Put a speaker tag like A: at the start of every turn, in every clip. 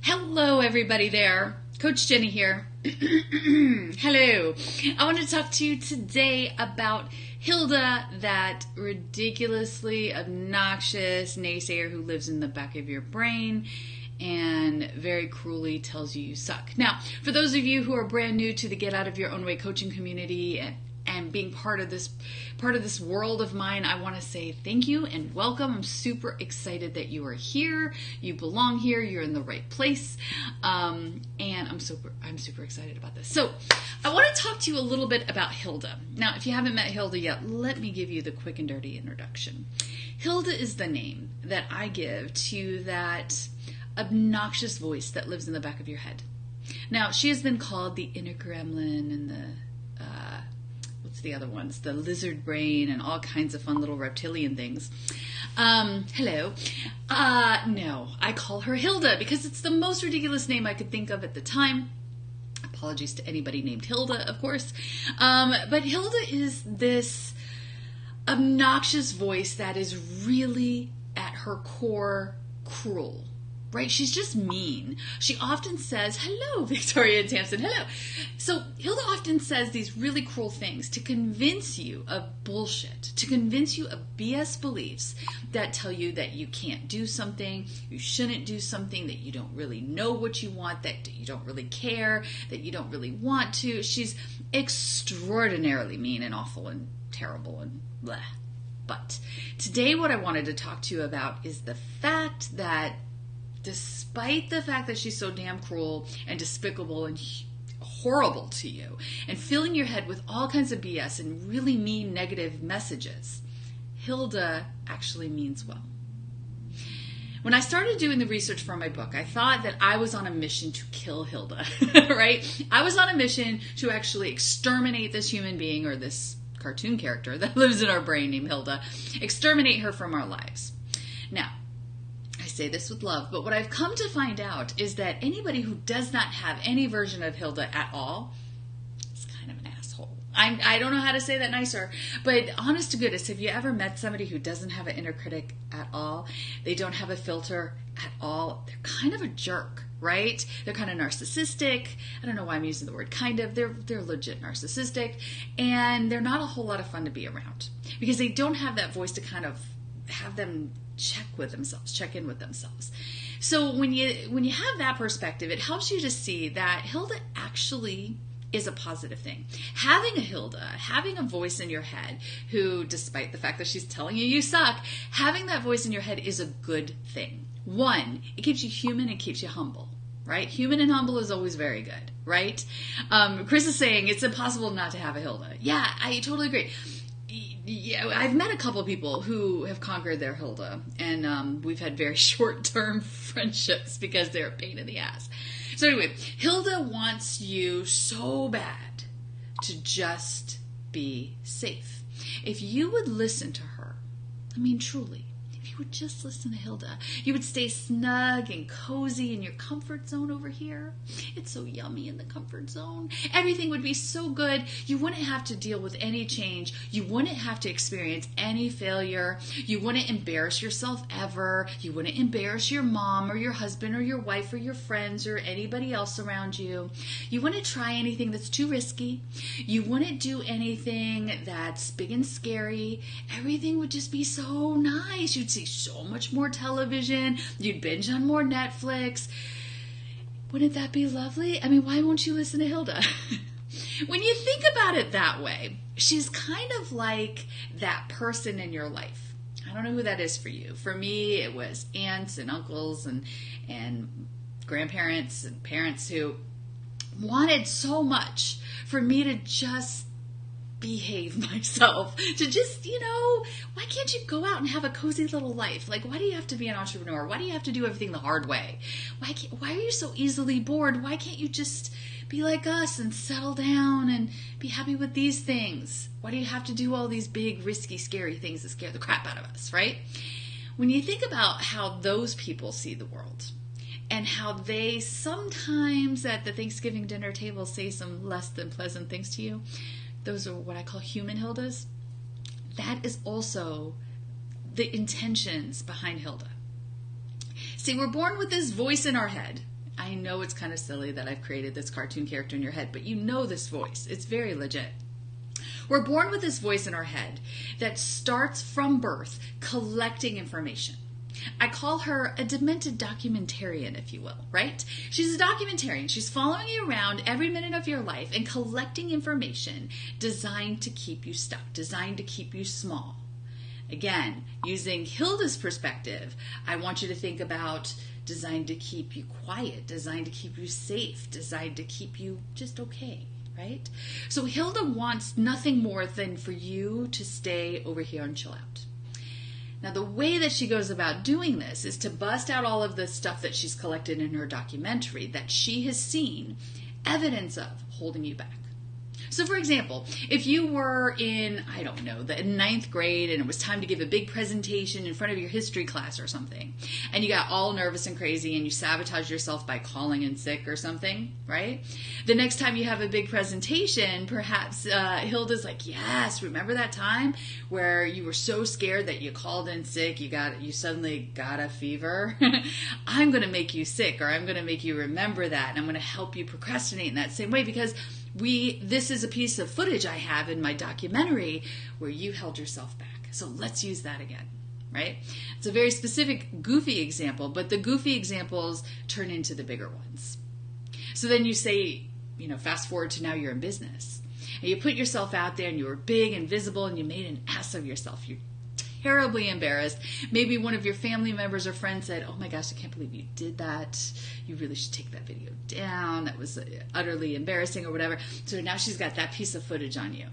A: Hello, everybody there. Coach Jenny here. Hello. I want to talk to you today about Hilda, that ridiculously obnoxious naysayer who lives in the back of your brain and very cruelly tells you suck. Now, for those of you who are brand new to the Get Out of Your Own Way coaching community and being part of this world of mine, I want to say thank you and welcome. I'm super excited that you are here. You belong here. You're in the right place, and I'm super excited about this. So, I want to talk to you a little bit about Hilda. Now, if you haven't met Hilda yet, let me give you the quick and dirty introduction. Hilda is the name that I give to that obnoxious voice that lives in the back of your head. Now, she has been called the inner gremlin and what's the other ones? The lizard brain and all kinds of fun little reptilian things. Hello. No, I call her Hilda because it's the most ridiculous name I could think of at the time. Apologies to anybody named Hilda, of course. But Hilda is this obnoxious voice that is really at her core cruel. Right? She's just mean. She often says, hello, Victoria and Tamsin, hello. So Hilda often says these really cruel things to convince you of bullshit, to convince you of BS beliefs that tell you that you can't do something, you shouldn't do something, that you don't really know what you want, that you don't really care, that you don't really want to. She's extraordinarily mean and awful and terrible and bleh. But today what I wanted to talk to you about is the fact that despite the fact that she's so damn cruel and despicable and horrible to you and filling your head with all kinds of BS and really mean negative messages, Hilda actually means well. When I started doing the research for my book, I thought that I was on a mission to kill Hilda, right? I was on a mission to actually exterminate this human being or this cartoon character that lives in our brain named Hilda, exterminate her from our lives. Now, I say this with love, but what I've come to find out is that anybody who does not have any version of Hilda at all is kind of an asshole. I don't know how to say that nicer, but honest to goodness, have you ever met somebody who doesn't have an inner critic at all? They don't have a filter at all. They're kind of a jerk, right? They're kind of narcissistic. I don't know why I'm using the word kind of. They're legit narcissistic, and they're not a whole lot of fun to be around because they don't have that voice to kind of have them check in with themselves. So when you have that perspective, it helps you to see that Hilda actually is a positive thing. Having a Hilda, having a voice in your head who, despite the fact that she's telling you suck, having that voice in your head is a good thing. One, it keeps you human and keeps you humble, right? Human and humble is always very good, right? Chris is saying it's impossible not to have a Hilda. Yeah, I totally agree. Yeah, I've met a couple of people who have conquered their Hilda, and we've had very short-term friendships because they're a pain in the ass. So anyway, Hilda wants you so bad to just be safe. If you would listen to her, I mean truly, if you would just listen to Hilda, you would stay snug and cozy in your comfort zone over here. It's so yummy in the comfort zone. Everything would be so good. You wouldn't have to deal with any change. You wouldn't have to experience any failure. You wouldn't embarrass yourself ever. You wouldn't embarrass your mom or your husband or your wife or your friends or anybody else around you. You wouldn't try anything that's too risky. You wouldn't do anything that's big and scary. Everything would just be so nice. You'd see so much more television. You'd binge on more Netflix. Wouldn't that be lovely? I mean, why won't you listen to Hilda? When you think about it that way, she's kind of like that person in your life. I don't know who that is for you. For me, it was aunts and uncles and grandparents and parents who wanted so much for me to just behave myself, to just, why can't you go out and have a cozy little life? Like, why do you have to be an entrepreneur? Why do you have to do everything the hard way? Why are you so easily bored? Why can't you just be like us and settle down and be happy with these things? Why do you have to do all these big, risky, scary things that scare the crap out of us, right? When you think about how those people see the world and how they sometimes at the Thanksgiving dinner table say some less than pleasant things to you, those are what I call human Hildas. That is also the intentions behind Hilda. See, we're born with this voice in our head. I know it's kind of silly that I've created this cartoon character in your head, but you know this voice. It's very legit. We're born with this voice in our head that starts from birth collecting information. I call her a demented documentarian, if you will, right? She's a documentarian. She's following you around every minute of your life and collecting information designed to keep you stuck, designed to keep you small. Again, using Hilda's perspective, I want you to think about designed to keep you quiet, designed to keep you safe, designed to keep you just okay, right? So Hilda wants nothing more than for you to stay over here and chill out. Now, the way that she goes about doing this is to bust out all of the stuff that she's collected in her documentary that she has seen evidence of holding you back. So, for example, if you were in, I don't know, the ninth grade and it was time to give a big presentation in front of your history class or something, and you got all nervous and crazy and you sabotaged yourself by calling in sick or something, right? The next time you have a big presentation, perhaps Hilda's like, yes, remember that time where you were so scared that you called in sick, you suddenly got a fever? I'm going to make you sick, or I'm going to make you remember that, and I'm going to help you procrastinate in that same way, because this is a piece of footage I have in my documentary where you held yourself back. So let's use that again, right? It's a very specific, goofy example, but the goofy examples turn into the bigger ones. So then you say, fast forward to now you're in business. And you put yourself out there and you were big and visible and you made an ass of yourself. You're terribly embarrassed. Maybe one of your family members or friends said, oh my gosh, I can't believe you did that. You really should take that video down. That was utterly embarrassing or whatever. So now she's got that piece of footage on you.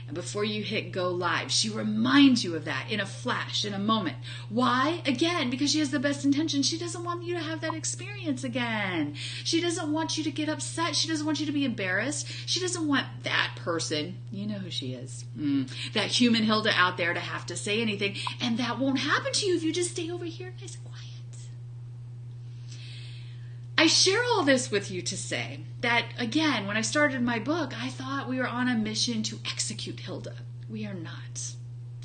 A: And before you hit go live, she reminds you of that in a flash, in a moment. Why? Again, because she has the best intentions. She doesn't want you to have that experience again. She doesn't want you to get upset. She doesn't want you to be embarrassed. She doesn't want that person, you know who she is, that human Hilda out there to have to say anything. And that won't happen to you if you just stay over here nice and quiet. I share all this with you to say that, again, when I started my book, I thought we were on a mission to execute Hilda. We are not.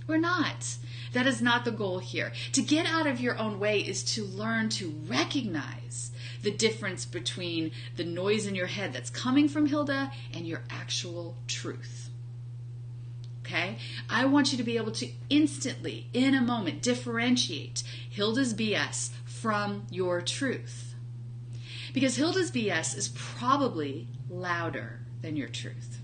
A: We're not. That is not the goal here. To get out of your own way is to learn to recognize the difference between the noise in your head that's coming from Hilda and your actual truth. Okay? I want you to be able to instantly, in a moment, differentiate Hilda's BS from your truth. Because Hilda's BS is probably louder than your truth.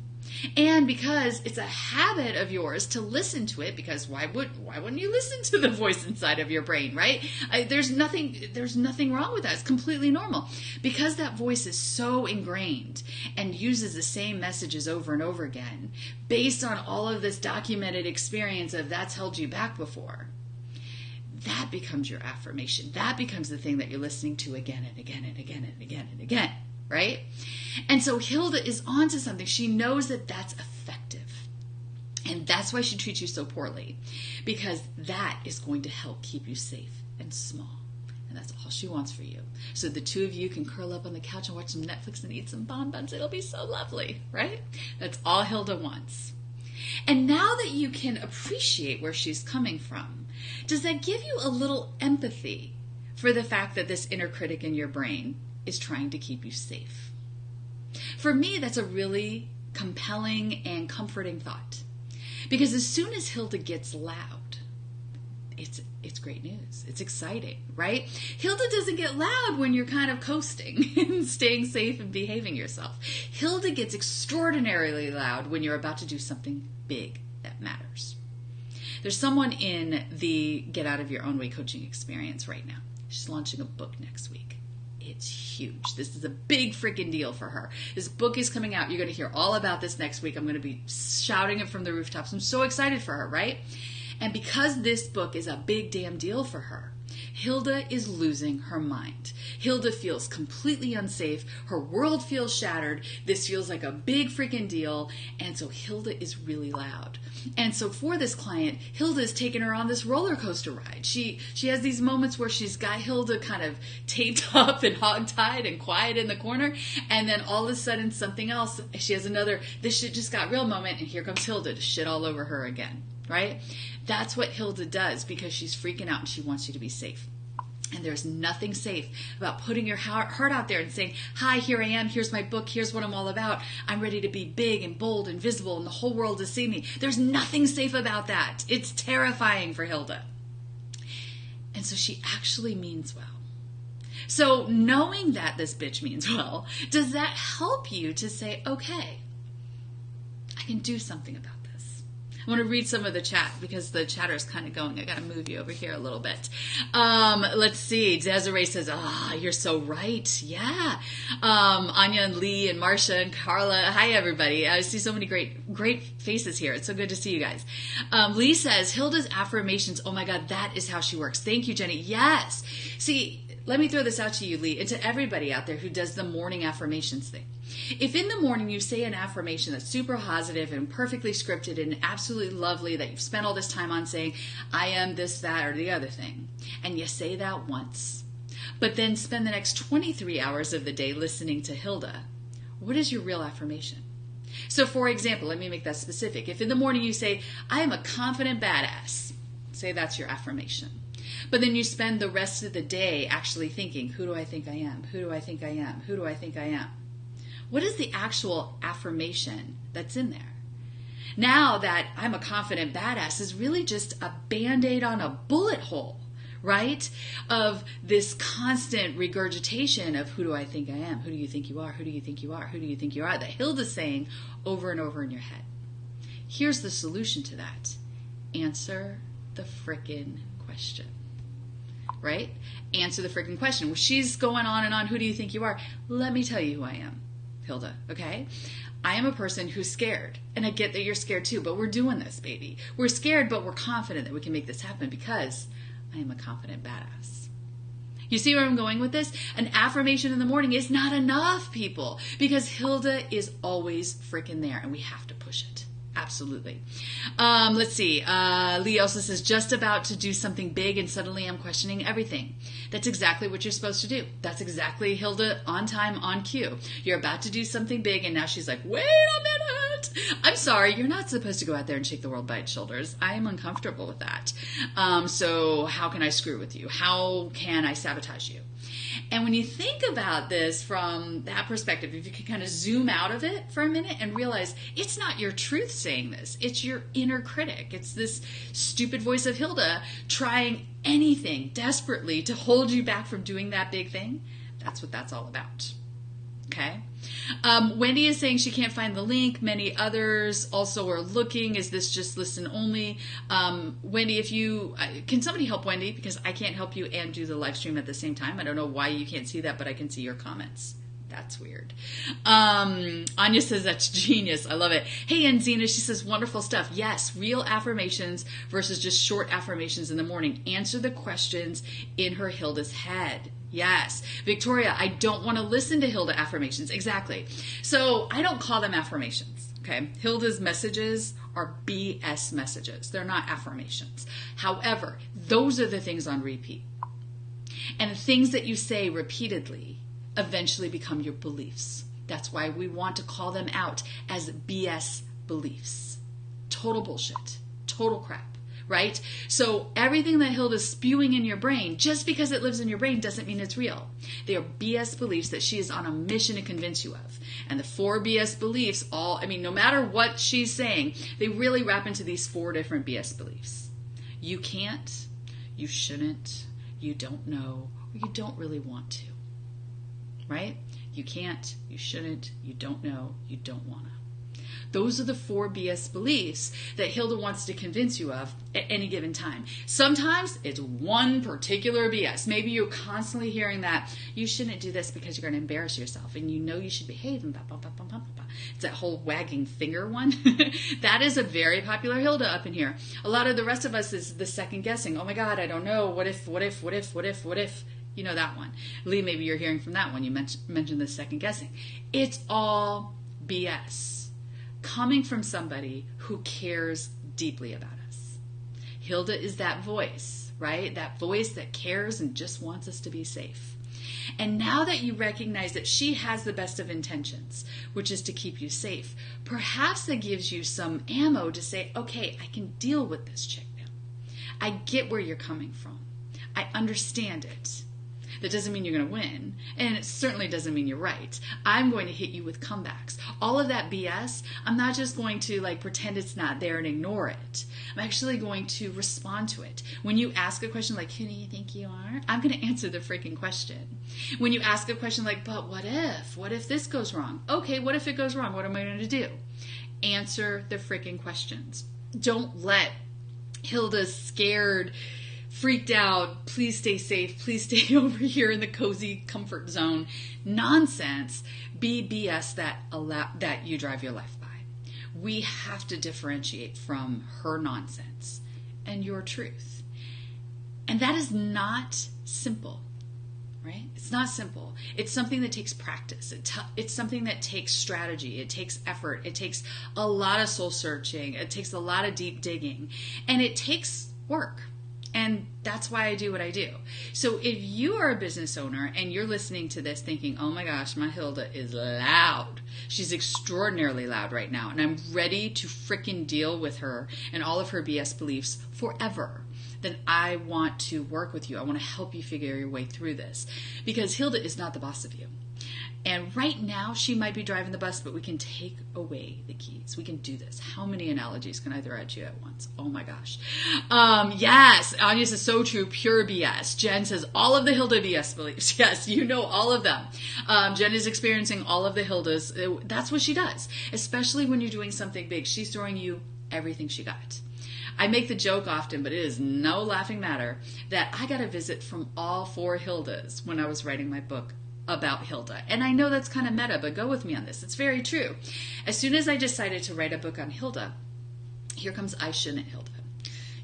A: And because it's a habit of yours to listen to it, because why wouldn't you listen to the voice inside of your brain, right? There's nothing wrong with that. It's completely normal. Because that voice is so ingrained and uses the same messages over and over again, based on all of this documented experience of that's held you back before, that becomes your affirmation. That becomes the thing that you're listening to again and again and again and again and again, right? And so Hilda is onto something. She knows that that's effective. And that's why she treats you so poorly, because that is going to help keep you safe and small. And that's all she wants for you. So the two of you can curl up on the couch and watch some Netflix and eat some bonbons. It'll be so lovely, right? That's all Hilda wants. And now that you can appreciate where she's coming from, does that give you a little empathy for the fact that this inner critic in your brain is trying to keep you safe? For me, that's a really compelling and comforting thought. Because as soon as Hilda gets loud, it's great news. It's exciting, right? Hilda doesn't get loud when you're kind of coasting and staying safe and behaving yourself. Hilda gets extraordinarily loud when you're about to do something big that matters. There's someone in the Get Out of Your Own Way coaching experience right now. She's launching a book next week. It's huge. This is a big freaking deal for her. This book is coming out. You're going to hear all about this next week. I'm going to be shouting it from the rooftops. I'm so excited for her, right? And because this book is a big damn deal for her, Hilda is losing her mind. Hilda feels completely unsafe. Her world feels shattered. This feels like a big freaking deal. And so Hilda is really loud. And so for this client, Hilda is taking her on this roller coaster ride. She has these moments where she's got Hilda kind of taped up and hogtied and quiet in the corner. And then all of a sudden something else, she has another, this shit just got real moment. And here comes Hilda to shit all over her again. Right? That's what Hilda does because she's freaking out and she wants you to be safe. And there's nothing safe about putting your heart out there and saying, hi, here I am. Here's my book. Here's what I'm all about. I'm ready to be big and bold and visible and the whole world to see me. There's nothing safe about that. It's terrifying for Hilda. And so she actually means well. So knowing that this bitch means well, does that help you to say, okay, I can do something about this? I want to read some of the chat because the chatter is kind of going. I got to move you over here a little bit. Let's see. Desiree says, you're so right. Yeah. Anya and Lee and Marcia and Carla. Hi, everybody. I see so many great faces here. It's so good to see you guys. Lee says, Hilda's affirmations. Oh my God, that is how she works. Thank you, Jenny. Yes. See, let me throw this out to you, Lee, and to everybody out there who does the morning affirmations thing. If in the morning you say an affirmation that's super positive and perfectly scripted and absolutely lovely that you've spent all this time on saying, I am this, that, or the other thing, and you say that once, but then spend the next 23 hours of the day listening to Hilda, what is your real affirmation? So for example, let me make that specific. If in the morning you say, I am a confident badass, say that's your affirmation. But then you spend the rest of the day actually thinking, who do I think I am? Who do I think I am? Who do I think I am? What is the actual affirmation that's in there? Now that I'm a confident badass is really just a Band-Aid on a bullet hole, right? Of this constant regurgitation of who do I think I am? Who do you think you are? Who do you think you are? Who do you think you are? That Hilda's saying over and over in your head. Here's the solution to that. Answer the frickin' question. Right? Answer the freaking question. Well, she's going on and on. Who do you think you are? Let me tell you who I am, Hilda. Okay? I am a person who's scared. And I get that you're scared too, but we're doing this, baby. We're scared, but we're confident that we can make this happen because I am a confident badass. You see where I'm going with this? An affirmation in the morning is not enough, people, because Hilda is always freaking there and we have to push it. Absolutely. Let's see. Lee also says, just about to do something big and suddenly I'm questioning everything. That's exactly what you're supposed to do. That's exactly Hilda on time, on cue. You're about to do something big and now she's like, wait a minute. I'm sorry. You're not supposed to go out there and shake the world by its shoulders. I am uncomfortable with that. So how can I screw with you? How can I sabotage you? And when you think about this from that perspective, if you can kind of zoom out of it for a minute and realize it's not your truth saying this, it's your inner critic. It's this stupid voice of Hilda trying anything desperately to hold you back from doing that big thing. That's what that's all about. Okay. Wendy is saying she can't find the link. Many others also are looking. Is this just listen only? Wendy, if you can somebody help Wendy, because I can't help you and do the live stream at the same time. I don't know why you can't see that, but I can see your comments. That's weird. Anya says that's genius. I love it. Hey, and Zena, she says wonderful stuff. Yes, real affirmations versus just short affirmations in the morning. Answer the questions in her Hilda's head. Yes. Victoria, I don't want to listen to Hilda affirmations. Exactly. So I don't call them affirmations. Okay. Hilda's messages are BS messages. They're not affirmations. However, those are the things on repeat. And the things that you say repeatedly eventually become your beliefs. That's why we want to call them out as BS beliefs. Total bullshit. Total crap. Right? So everything that Hilda's spewing in your brain, just because it lives in your brain doesn't mean it's real. They are BS beliefs that she is on a mission to convince you of. And the 4 BS beliefs no matter what she's saying, they really wrap into these 4 different BS beliefs. You can't, you shouldn't, you don't know, or you don't really want to. Right? You can't, you shouldn't, you don't know, you don't want to. Those are the 4 BS beliefs that Hilda wants to convince you of at any given time. Sometimes it's one particular BS. Maybe you're constantly hearing that you shouldn't do this because you're going to embarrass yourself and you know you should behave. And it's that whole wagging finger one. That is a very popular Hilda up in here. A lot of the rest of us is the second guessing. Oh my God, I don't know. What if? You know that one. Lee, maybe you're hearing from that one. You mentioned the second guessing. It's all BS. Coming from somebody who cares deeply about us. Hilda is that voice, right? That voice that cares and just wants us to be safe. And now that you recognize that she has the best of intentions, which is to keep you safe, perhaps that gives you some ammo to say, okay, I can deal with this chick now. I get where you're coming from. I understand it. That doesn't mean you're going to win. And it certainly doesn't mean you're right. I'm going to hit you with comebacks. All of that BS, I'm not just going to like pretend it's not there and ignore it. I'm actually going to respond to it. When you ask a question like, who do you think you are? I'm going to answer the freaking question. When you ask a question like, but what if? What if this goes wrong? Okay, what if it goes wrong? What am I going to do? Answer the freaking questions. Don't let Hilda's scared, freaked out, please stay safe, please stay over here in the cozy comfort zone nonsense be BS that you drive your life by. We have to differentiate from her nonsense and your truth. And that is not simple, right? It's not simple. It's something that takes practice. It's something that takes strategy. It takes effort. It takes a lot of soul searching. It takes a lot of deep digging. And it takes work. And that's why I do what I do. So if you are a business owner and you're listening to this thinking, oh my gosh, my Hilda is loud. She's extraordinarily loud right now. And I'm ready to frickin' deal with her and all of her BS beliefs forever. Then I want to work with you. I want to help you figure your way through this. Because Hilda is not the boss of you. And right now, she might be driving the bus, but we can take away the keys. We can do this. How many analogies can I throw at you at once? Oh my gosh. Yes, Anya says so true, pure BS. Jen says all of the Hilda BS beliefs. Yes, you know all of them. Jen is experiencing all of the Hildas. That's what she does, especially when you're doing something big. She's throwing you everything she got. I make the joke often, but it is no laughing matter, that I got a visit from all 4 Hildas when I was writing my book about Hilda. And I know that's kind of meta, but go with me on this. It's very true. As soon as I decided to write a book on Hilda, here comes I shouldn't Hilda.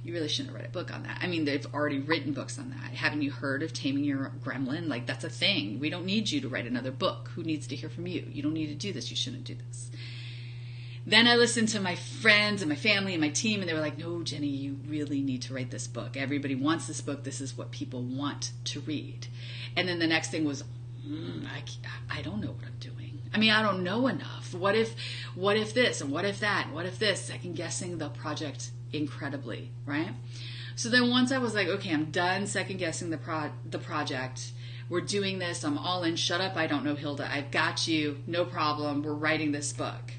A: You really shouldn't write a book on that. I mean, they've already written books on that. Haven't you heard of Taming Your Gremlin? Like, that's a thing. We don't need you to write another book. Who needs to hear from you? You don't need to do this. You shouldn't do this. Then I listened to my friends and my family and my team, and they were like, no, Jenny, you really need to write this book. Everybody wants this book. This is what people want to read. And then the next thing was, I don't know what I'm doing. I mean, I don't know enough. What if this and what if that and what if this? Second guessing the project incredibly, right? So then once I was like, okay, I'm done second guessing the project. We're doing this. I'm all in. Shut up. I don't know, Hilda. I've got you. No problem. We're writing this book.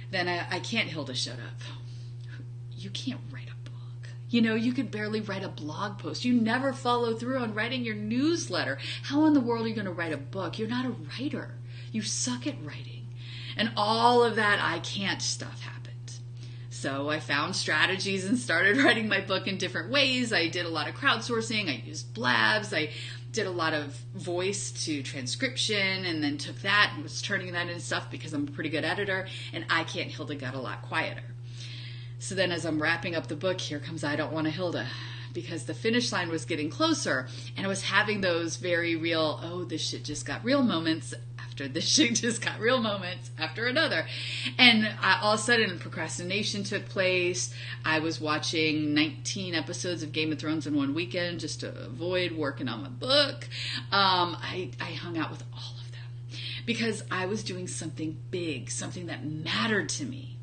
A: Then I can't, Hilda, shut up. You can't write a book. You know, you could barely write a blog post. You never follow through on writing your newsletter. How in the world are you going to write a book? You're not a writer. You suck at writing. And all of that I can't stuff happened. So I found strategies and started writing my book in different ways. I did a lot of crowdsourcing. I used blabs. I did a lot of voice to transcription and then took that and was turning that into stuff because I'm a pretty good editor. And I Can't Hilda got a lot quieter. So then as I'm wrapping up the book, here comes I Don't Want a Hilda, because the finish line was getting closer and I was having those very real, oh, this shit just got real moments after this shit just got real moments after another. And all of a sudden procrastination took place. I was watching 19 episodes of Game of Thrones in one weekend just to avoid working on my book. I hung out with all of them because I was doing something big, something that mattered to me.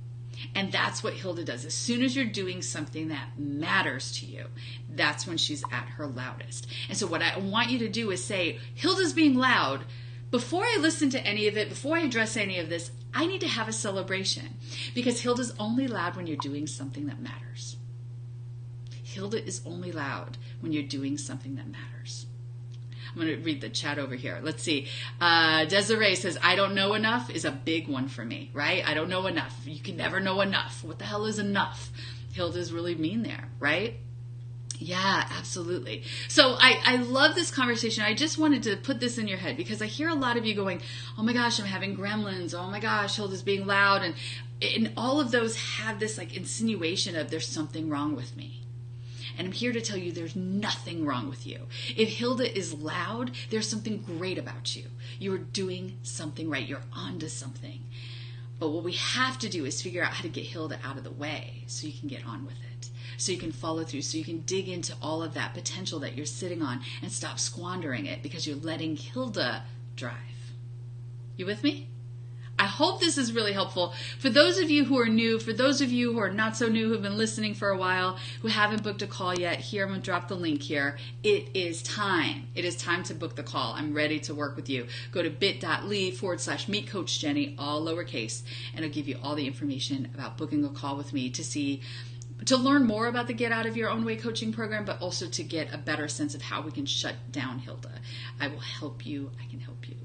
A: And that's what Hilda does. As soon as you're doing something that matters to you, that's when she's at her loudest. And so what I want you to do is say, Hilda's being loud. Before I listen to any of it, before I address any of this, I need to have a celebration. Because Hilda's only loud when you're doing something that matters. Hilda is only loud when you're doing something that matters. I'm going to read the chat over here. Let's see. Desiree says, I don't know enough is a big one for me, right? I don't know enough. You can never know enough. What the hell is enough? Hilda's really mean there, right? Yeah, absolutely. So I love this conversation. I just wanted to put this in your head because I hear a lot of you going, oh my gosh, I'm having gremlins. Oh my gosh, Hilda's being loud. And all of those have this like insinuation of there's something wrong with me. And I'm here to tell you there's nothing wrong with you. If Hilda is loud, there's something great about you. You are doing something right. You're onto something. But what we have to do is figure out how to get Hilda out of the way so you can get on with it. So you can follow through, so you can dig into all of that potential that you're sitting on and stop squandering it because you're letting Hilda drive. You with me? I hope this is really helpful. For those of you who are new, for those of you who are not so new, who have been listening for a while, who haven't booked a call yet, here, I'm going to drop the link here. It is time. It is time to book the call. I'm ready to work with you. Go to bit.ly/meet Coach Jenny, all lowercase, and it'll give you all the information about booking a call with me to learn more about the Get Out of Your Own Way coaching program, but also to get a better sense of how we can shut down Hilda. I will help you. I can help you.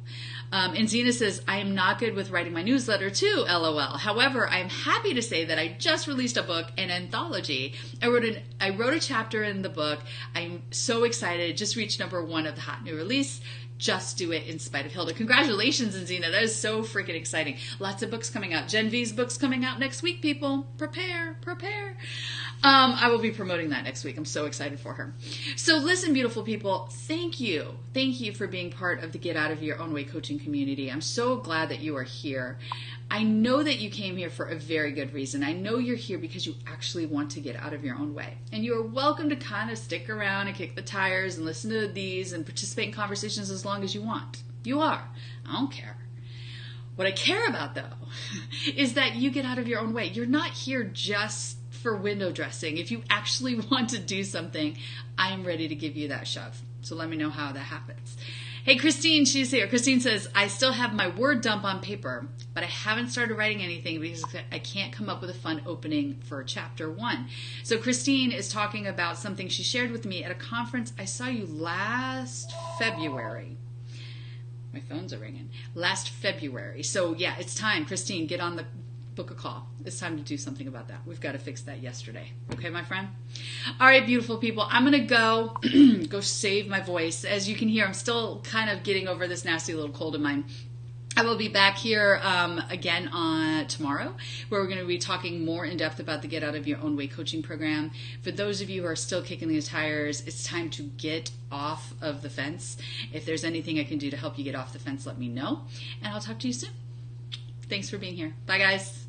A: And Zena says, I am not good with writing my newsletter too, LOL. However, I am happy to say that I just released a book, an anthology. I wrote a chapter in the book. I'm so excited. Just reached #1 of the hot new release. Just Do It in Spite of Hilda. Congratulations, Zena. That is so freaking exciting. Lots of books coming out. Gen V's book's coming out next week, people. Prepare. I will be promoting that next week. I'm so excited for her. So listen, beautiful people, thank you. Thank you for being part of the Get Out of Your Own Way coaching community. I'm so glad that you are here. I know that you came here for a very good reason. I know you're here because you actually want to get out of your own way. And you are welcome to kind of stick around and kick the tires and listen to these and participate in conversations as long as you want. You are. I don't care. What I care about, though, is that you get out of your own way. You're not here just for window dressing. If you actually want to do something, I am ready to give you that shove. So let me know how that happens. Hey, Christine, she's here. Christine says, I still have my word dump on paper, but I haven't started writing anything because I can't come up with a fun opening for chapter 1. So Christine is talking about something she shared with me at a conference. I saw you last February. My phones are ringing. Last February. So yeah, it's time. Christine, get on the book a call. It's time to do something about that. We've got to fix that yesterday. Okay, my friend? All right, beautiful people. I'm going to go save my voice. As you can hear, I'm still kind of getting over this nasty little cold of mine. I will be back here again on tomorrow, where we're going to be talking more in depth about the Get Out of Your Own Way coaching program. For those of you who are still kicking the tires, it's time to get off of the fence. If there's anything I can do to help you get off the fence, let me know. And I'll talk to you soon. Thanks for being here. Bye, guys.